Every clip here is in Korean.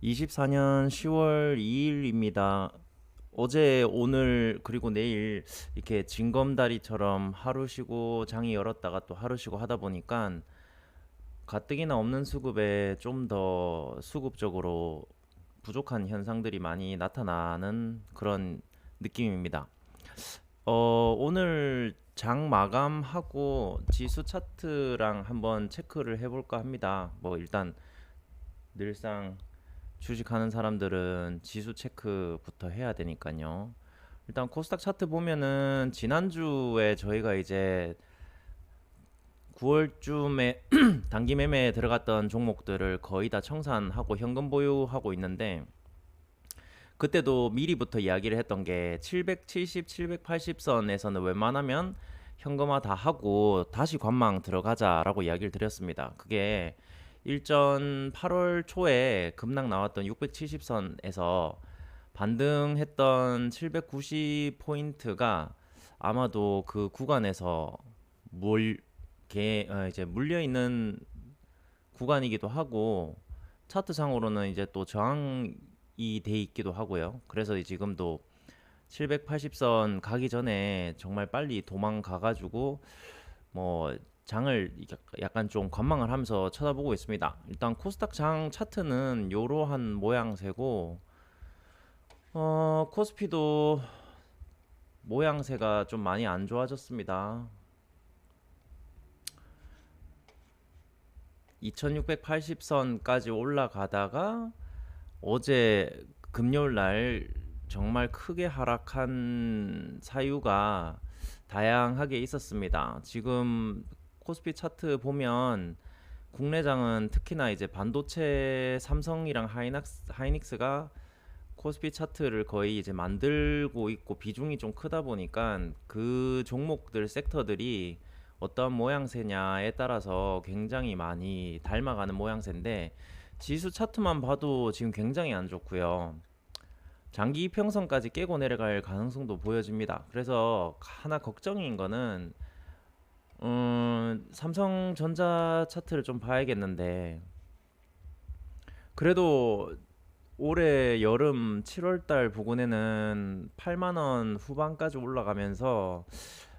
24년 10월 2일입니다. 어제, 오늘, 그리고 내일 이렇게 징검다리처럼 하루 쉬고 장이 열었다가 또 하루 쉬고 하다 보니까 가뜩이나 없는 수급에 좀 더 수급적으로 부족한 현상들이 많이 나타나는 그런 느낌입니다. 오늘 장 마감하고 지수 차트랑 한번 체크를 해볼까 합니다. 뭐 일단 늘상 주식하는 사람들은 지수 체크부터 해야 되니까요. 일단 코스닥 차트 보면은 지난주에 저희가 이제 9월쯤에 단기 매매에 들어갔던 종목들을 거의 다 청산하고 현금 보유하고 있는데, 그때도 미리부터 이야기를 했던 게 770, 780선에서는 웬만하면 현금화 다 하고 다시 관망 들어가자라고 이야기를 드렸습니다. 그게 일전 8월 초에 급락 나왔던 670선에서 반등했던 790포인트가 아마도 그 구간에서 이제 물려 있는 구간이기도 하고, 차트상으로는 이제 또 저항이 돼 있기도 하고요. 그래서 지금도 780선 가기 전에 정말 빨리 도망가가지고 뭐 장을 약간 좀 관망을 하면서 쳐다보고 있습니다. 일단 코스닥 장 차트는 요러한 모양새고, 코스피도 모양새가 좀 많이 안 좋아졌습니다. 2680선까지 올라가다가 어제 금요일 날 정말 크게 하락한 사유가 다양하게 있었습니다. 지금 코스피 차트 보면 국내장은 특히나 이제 반도체 삼성이랑 하이닉스가 코스피 차트를 거의 이제 만들고 있고 비중이 좀 크다 보니까 그 종목들 섹터들이 어떤 모양새냐에 따라서 굉장히 많이 닮아가는 모양새인데, 지수 차트만 봐도 지금 굉장히 안 좋고요. 장기 이평선까지 깨고 내려갈 가능성도 보여집니다. 그래서 하나 걱정인 거는 삼성전자 차트를 좀 봐야겠는데, 그래도 올해 여름 7월달 부근에는 8만 원 후반까지 올라가면서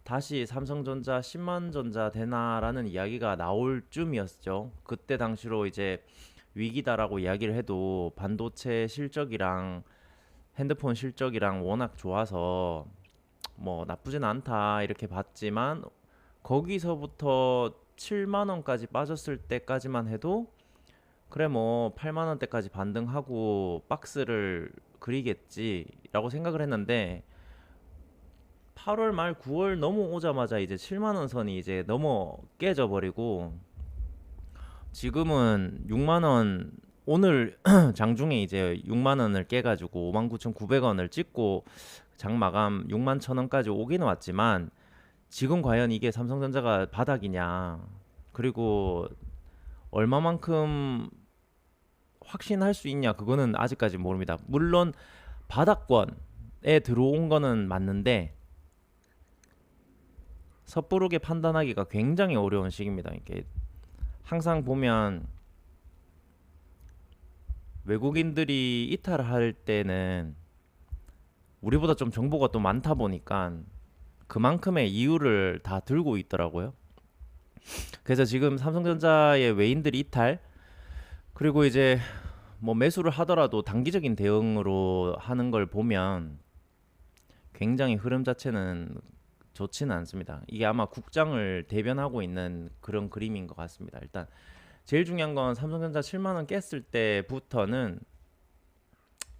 다시 삼성전자 10만 전자 되나라는 이야기가 나올 쯤이었죠. 그때 당시로 이제 위기다라고 이야기를 해도 반도체 실적이랑 핸드폰 실적이랑 워낙 좋아서 뭐 나쁘진 않다 이렇게 봤지만, 거기서부터 7만 원까지 빠졌을 때까지만 해도 그래 뭐 8만 원대까지 반등하고 박스를 그리겠지라고 생각을 했는데, 8월 말 9월 넘어오자마자 이제 7만 원 선이 이제 넘어 깨져 버리고, 지금은 6만 원, 오늘 장중에 이제 6만 원을 깨가지고 59,900원을 찍고 장 마감 6만 1천 원까지 오기는 왔지만, 지금 과연 이게 삼성전자가 바닥이냐, 그리고 얼마만큼 확신할 수 있냐, 그거는 아직까지 모릅니다. 물론 바닥권에 들어온 거는 맞는데 섣부르게 판단하기가 굉장히 어려운 시기입니다. 이게 항상 보면 외국인들이 이탈할 때는 우리보다 좀 정보가 또 많다 보니까 그만큼의 이유를 다 들고 있더라고요. 그래서 지금 삼성전자의 외인들 이탈, 그리고 이제 뭐 매수를 하더라도 단기적인 대응으로 하는 걸 보면 굉장히 흐름 자체는 좋지는 않습니다. 이게 아마 국장을 대변하고 있는 그런 그림인 것 같습니다. 일단 제일 중요한 건 삼성전자 7만 원 깼을 때부터는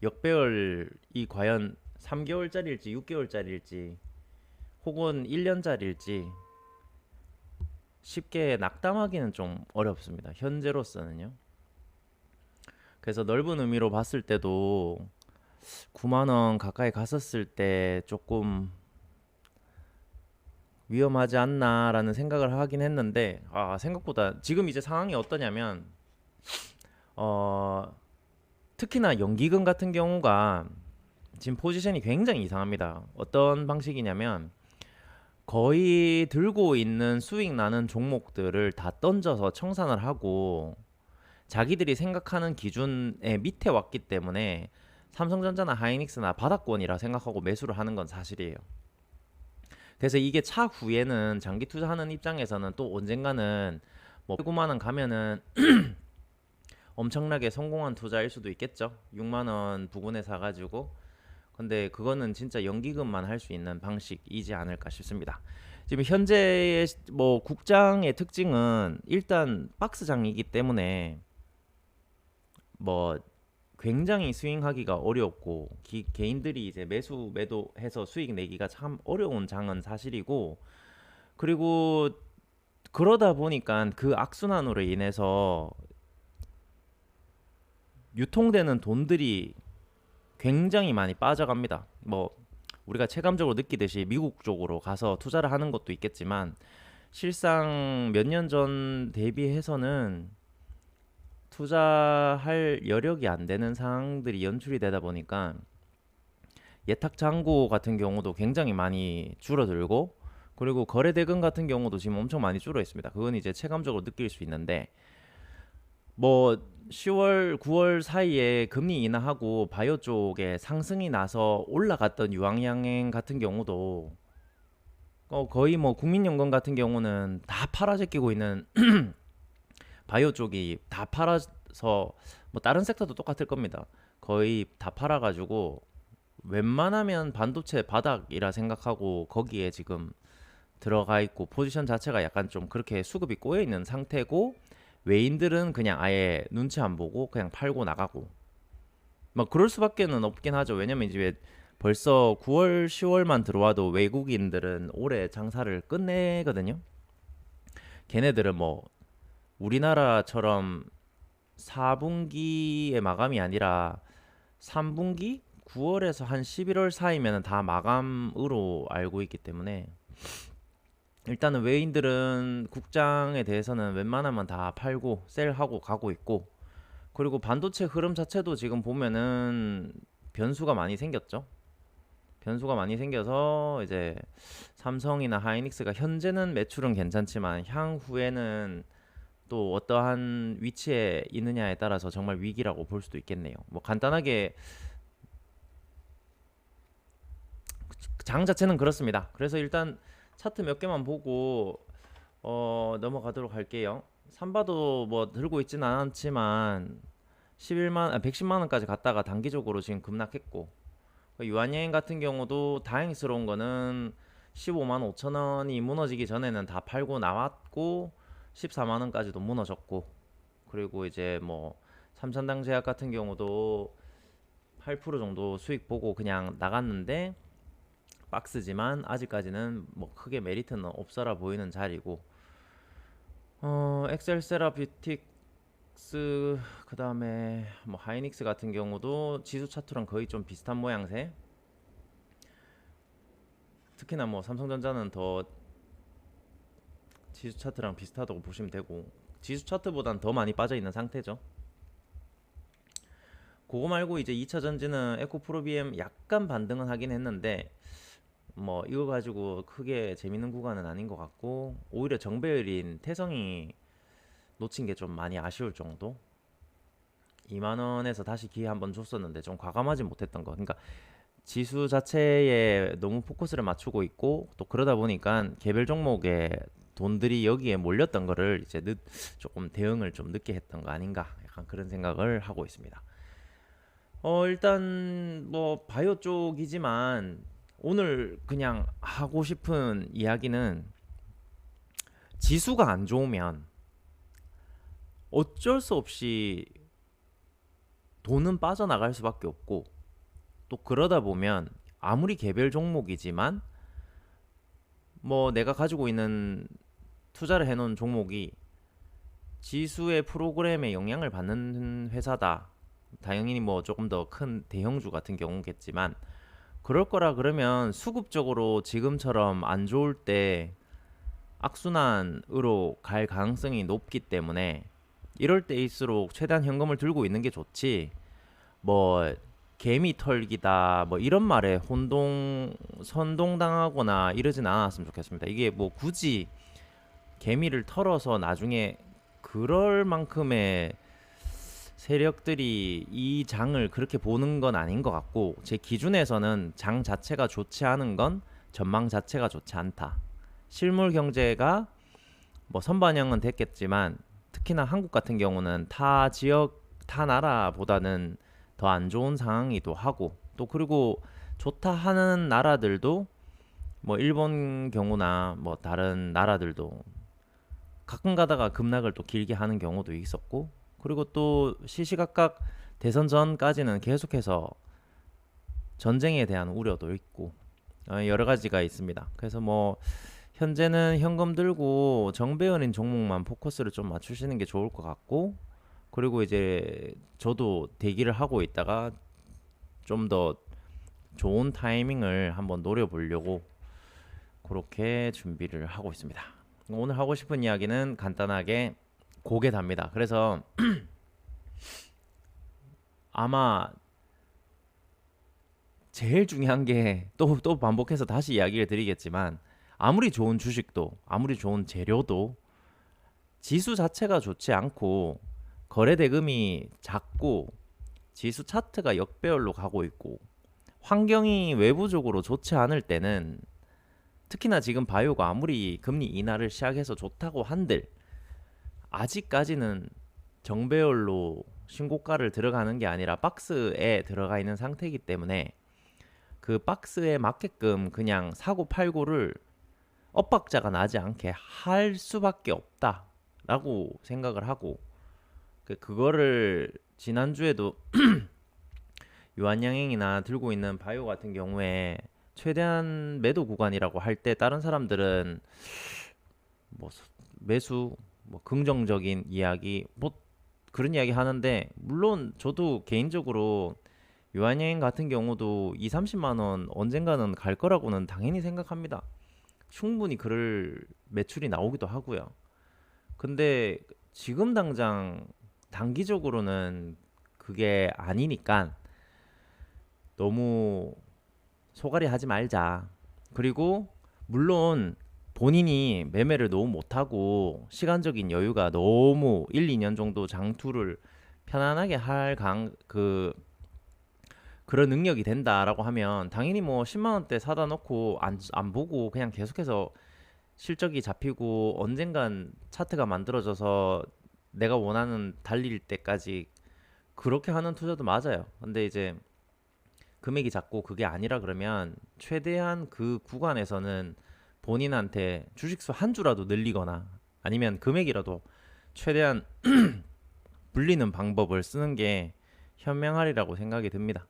역배열이 과연 3개월짜리일지 6개월짜리일지 혹은 1년짜리일지 쉽게 낙담하기는 좀 어렵습니다. 현재로서는요. 그래서 넓은 의미로 봤을 때도 9만 원 가까이 갔었을 때 조금 위험하지 않나라는 생각을 하긴 했는데, 생각보다 지금 이제 상황이 어떠냐면, 어, 특히나 연기금 같은 경우가 지금 포지션이 굉장히 이상합니다. 어떤 방식이냐면 거의 들고 있는 수익 나는 종목들을 다 던져서 청산을 하고 자기들이 생각하는 기준의 밑에 왔기 때문에 삼성전자나 하이닉스나 바닥권이라 생각하고 매수를 하는 건 사실이에요. 그래서 이게 차후에는 장기 투자하는 입장에서는 또 언젠가는 뭐 9만 원 가면은 엄청나게 성공한 투자일 수도 있겠죠. 6만 원 부근에 사가지고. 근데 그거는 진짜 연기금만 할 수 있는 방식이지 않을까 싶습니다. 지금 현재의 뭐 국장의 특징은 일단 박스장이기 때문에 뭐 굉장히 스윙하기가 어렵고 개인들이 이제 매수 매도해서 수익 내기가 참 어려운 장은 사실이고, 그리고 그러다 보니까 그 악순환으로 인해서 유통되는 돈들이 굉장히 많이 빠져갑니다. 뭐 우리가 체감적으로 느끼듯이 미국 쪽으로 가서 투자를 하는 것도 있겠지만 실상 몇 년 전 대비해서는 투자할 여력이 안 되는 상황들이 연출이 되다 보니까 예탁 잔고 같은 경우도 굉장히 많이 줄어들고, 그리고 거래 대금 같은 경우도 지금 엄청 많이 줄어 있습니다. 그건 이제 체감적으로 느낄 수 있는데, 뭐 10월, 9월 사이에 금리 인하하고 바이오 쪽에 상승이 나서 올라갔던 유황양행 같은 경우도 거의 뭐 국민연금 같은 경우는 다 팔아 제끼고 있는 바이오 쪽이 다 팔아서, 뭐 다른 섹터도 똑같을 겁니다. 거의 다 팔아가지고 웬만하면 반도체 바닥이라 생각하고 거기에 지금 들어가 있고, 포지션 자체가 약간 좀 그렇게 수급이 꼬여 있는 상태고, 외인들은 그냥 아예 눈치 안 보고 그냥 팔고 나가고, 뭐 그럴 수밖에는 없긴 하죠. 왜냐면 이제 벌써 9월, 10월만 들어와도 외국인들은 올해 장사를 끝내거든요. 걔네들은 뭐 우리나라처럼 4분기의 마감이 아니라 3분기 9월에서 한 11월 사이면 다 마감으로 알고 있기 때문에 일단은 외인들은 국장에 대해서는 웬만하면 다 팔고 셀하고 가고 있고, 그리고 반도체 흐름 자체도 지금 보면은 변수가 많이 생겼죠. 변수가 많이 생겨서 이제 삼성이나 하이닉스가 현재는 매출은 괜찮지만 향후에는 또 어떠한 위치에 있느냐에 따라서 정말 위기라고 볼 수도 있겠네요. 뭐 간단하게 장 자체는 그렇습니다. 그래서 일단 차트 몇 개만 보고 넘어가도록 할게요. 삼바도 뭐 들고 있지는 않았지만 110만 원까지 갔다가 단기적으로 지금 급락했고, 유한여행 같은 경우도 다행스러운 거는 15만 5천 원이 무너지기 전에는 다 팔고 나왔고 14만 원까지도 무너졌고, 그리고 이제 뭐 삼천당 제약 같은 경우도 8% 정도 수익 보고 그냥 나갔는데 박스지만 아직까지는 뭐 크게 메리트는 없어라 보이는 자리고, 엑셀 세라피틱스 그 다음에 뭐 하이닉스 같은 경우도 지수 차트랑 거의 좀 비슷한 모양새. 특히나 뭐 삼성전자는 더 지수 차트랑 비슷하다고 보시면 되고, 지수 차트보단 더 많이 빠져 있는 상태죠. 그거 말고 이제 2차 전지는 에코프로비엠 약간 반등은 하긴 했는데 뭐 이거 가지고 크게 재밌는 구간은 아닌 것 같고, 오히려 정배열인 태성이 놓친 게 좀 많이 아쉬울 정도. 2만 원에서 다시 기회 한번 줬었는데 좀 과감하지 못했던 거. 그러니까 지수 자체에 너무 포커스를 맞추고 있고, 또 그러다 보니까 개별 종목에 돈들이 여기에 몰렸던 거를 이제 조금 대응을 좀 늦게 했던 거 아닌가, 약간 그런 생각을 하고 있습니다. 일단 뭐 바이오 쪽이지만 오늘 그냥 하고 싶은 이야기는, 지수가 안 좋으면 어쩔 수 없이 돈은 빠져나갈 수밖에 없고, 또 그러다 보면 아무리 개별 종목이지만 뭐 내가 가지고 있는 투자를 해놓은 종목이 지수의 프로그램에 영향을 받는 회사다, 당연히 뭐 조금 더 큰 대형주 같은 경우겠지만 그럴 거라 그러면 수급적으로 지금처럼 안 좋을 때 악순환으로 갈 가능성이 높기 때문에 이럴 때일수록 최대한 현금을 들고 있는 게 좋지, 뭐 개미 털기다 뭐 이런 말에 선동당하거나 이러진 않았으면 좋겠습니다. 이게 뭐 굳이 개미를 털어서 나중에 그럴 만큼의 세력들이 이 장을 그렇게 보는 건 아닌 것 같고, 제 기준에서는 장 자체가 좋지 않은 건 전망 자체가 좋지 않다. 실물 경제가 뭐 선반영은 됐겠지만, 특히나 한국 같은 경우는 타 지역, 타 나라보다는 더 안 좋은 상황이기도 하고, 또 그리고 좋다 하는 나라들도 뭐 일본 경우나 뭐 다른 나라들도 가끔 가다가 급락을 또 길게 하는 경우도 있었고, 그리고 또 시시각각 대선 전까지는 계속해서 전쟁에 대한 우려도 있고, 여러 가지가 있습니다. 그래서 뭐 현재는 현금 들고 정배열인 종목만 포커스를 좀 맞추시는 게 좋을 것 같고, 그리고 이제 저도 대기를 하고 있다가 좀 더 좋은 타이밍을 한번 노려보려고 그렇게 준비를 하고 있습니다. 오늘 하고 싶은 이야기는 간단하게 고개답니다. 그래서 아마 제일 중요한 게 또 반복해서 다시 이야기를 드리겠지만, 아무리 좋은 주식도 아무리 좋은 재료도 지수 자체가 좋지 않고 거래 대금이 작고 지수 차트가 역배열로 가고 있고 환경이 외부적으로 좋지 않을 때는, 특히나 지금 바이오가 아무리 금리 인하를 시작해서 좋다고 한들 아직까지는 정배열로 신고가를 들어가는 게 아니라 박스에 들어가 있는 상태이기 때문에 그 박스에 맞게끔 그냥 사고 팔고를 엇박자가 나지 않게 할 수밖에 없다라고 생각을 하고, 그거를 지난주에도 유한양행이나 들고 있는 바이오 같은 경우에 최대한 매도 구간이라고 할 때 다른 사람들은 뭐 매수, 뭐 긍정적인 이야기, 뭐 그런 이야기 하는데, 물론 저도 개인적으로 유한여행 같은 경우도 2, 30만 원 언젠가는 갈 거라고는 당연히 생각합니다. 충분히 그럴 매출이 나오기도 하고요. 근데 지금 당장 단기적으로는 그게 아니니까 너무 소갈이 하지 말자. 그리고 물론 본인이 매매를 너무 못하고 시간적인 여유가 너무 1, 2년 정도 장투를 편안하게 할 그런 능력이 된다라고 하면 당연히 뭐 10만 원대 사다 놓고 안 보고 그냥 계속해서 실적이 잡히고 언젠간 차트가 만들어져서 내가 원하는 달릴 때까지 그렇게 하는 투자도 맞아요. 근데 이제 금액이 작고 그게 아니라 그러면 최대한 그 구간에서는 본인한테 주식수 한 주라도 늘리거나 아니면 금액이라도 최대한 불리는 방법을 쓰는 게 현명하리라고 생각이 듭니다.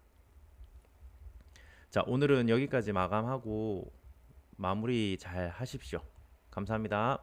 자, 오늘은 여기까지 마감하고 마무리 잘 하십시오. 감사합니다.